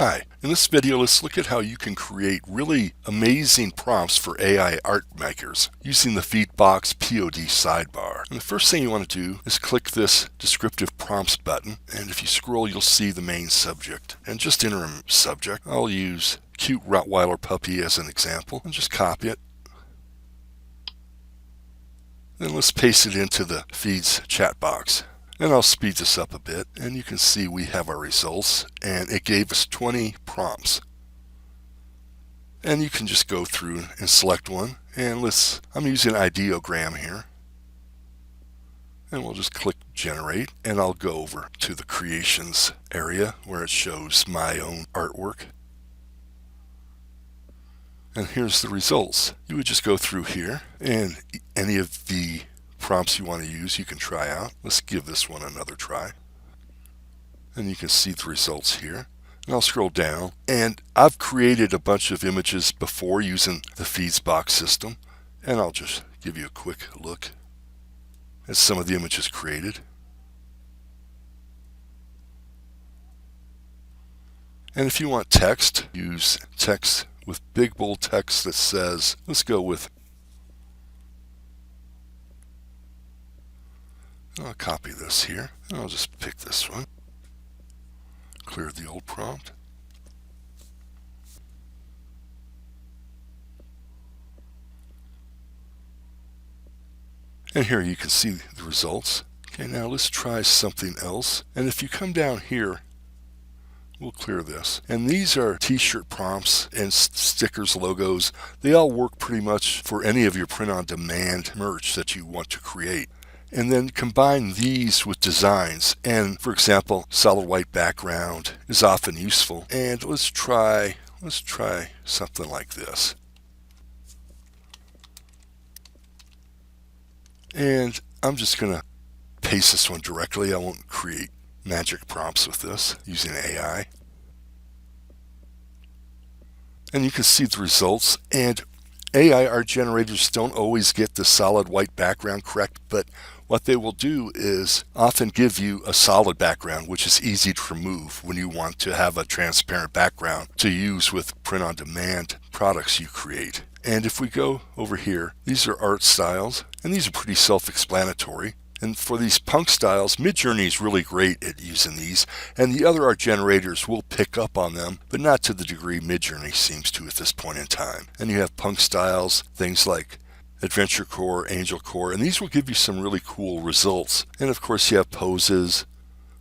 Hi, in this video let's look at how you can create really amazing prompts for AI art makers using the Feedbox Pod Sidebar. And the first thing you want to do is click this descriptive prompts button, and if you scroll you'll see the main subject. And just enter a subject. I'll use cute Rottweiler puppy as an example and just copy it. Then let's paste it into the Feeds chat box. And I'll speed this up a bit, and you can see we have our results, and it gave us 20 prompts. And you can just go through and select one, and I'm using Ideogram here. And we'll just click generate, and I'll go over to the creations area where it shows my own artwork. And here's the results. You would just go through here, and any of the prompts you want to use you can try out. Let's give this one another try. And you can see the results here. And I'll scroll down, and I've created a bunch of images before using the Feeds box system, and I'll just give you a quick look at some of the images created. And if you want text, use text with big bold text that says, let's go with, I'll copy this here, and I'll just pick this one, clear the old prompt. And here you can see the results. Okay, now let's try something else. And if you come down here, we'll clear this. And these are t-shirt prompts and stickers, logos. They all work pretty much for any of your print-on-demand merch that you want to create. And then combine these with designs. And for example, solid white background is often useful. And let's try something like this. And I'm just going to paste this one directly. I won't create magic prompts with this using AI. And you can see the results. And AI art generators don't always get the solid white background correct, but what they will do is often give you a solid background, which is easy to remove when you want to have a transparent background to use with print-on-demand products you create. And if we go over here, these are art styles, and these are pretty self-explanatory. And for these punk styles, Midjourney is really great at using these, and the other art generators will pick up on them, but not to the degree Midjourney seems to at this point in time. And you have punk styles, things like Adventurecore, Angelcore, and these will give you some really cool results. And of course you have poses,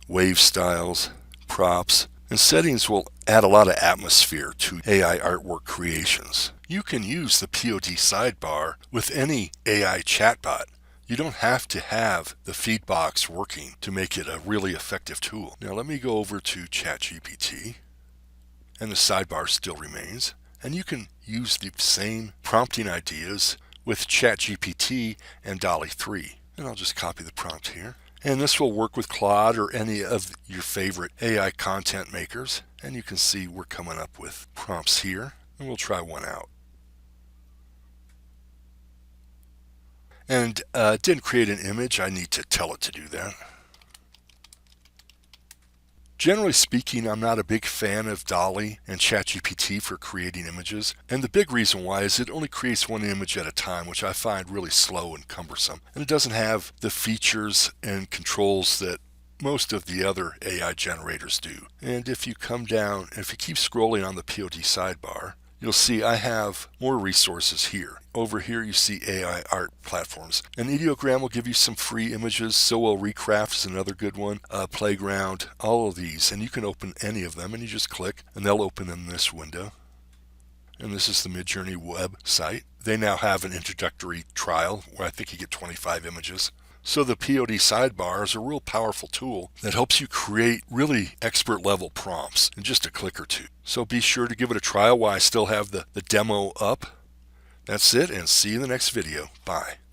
wave styles, props, and settings will add a lot of atmosphere to AI artwork creations. You can use the POD sidebar with any AI chatbot. You don't have to have the Feedbox working to make it a really effective tool. Now let me go over to ChatGPT, and the sidebar still remains, and you can use the same prompting ideas with ChatGPT and DALL-E 3. And I'll just copy the prompt here. And this will work with Claude or any of your favorite AI content makers. And you can see we're coming up with prompts here, and we'll try one out. And it didn't create an image. I need to tell it to do that. Generally speaking, I'm not a big fan of DALL-E and ChatGPT for creating images. And the big reason why is it only creates one image at a time, which I find really slow and cumbersome. And it doesn't have the features and controls that most of the other AI generators do. And if you come down, and if you keep scrolling on the POD sidebar, you'll see I have more resources here. Over here you see AI art platforms. And Ideogram will give you some free images. So will Recraft is another good one. Playground, all of these. And you can open any of them, and you just click, and they'll open in this window. And this is the Midjourney website. They now have an introductory trial where I think you get 25 images. So the POD sidebar is a real powerful tool that helps you create really expert level prompts in just a click or two. So be sure to give it a trial while I still have the demo up. That's it, and see you in the next video. Bye.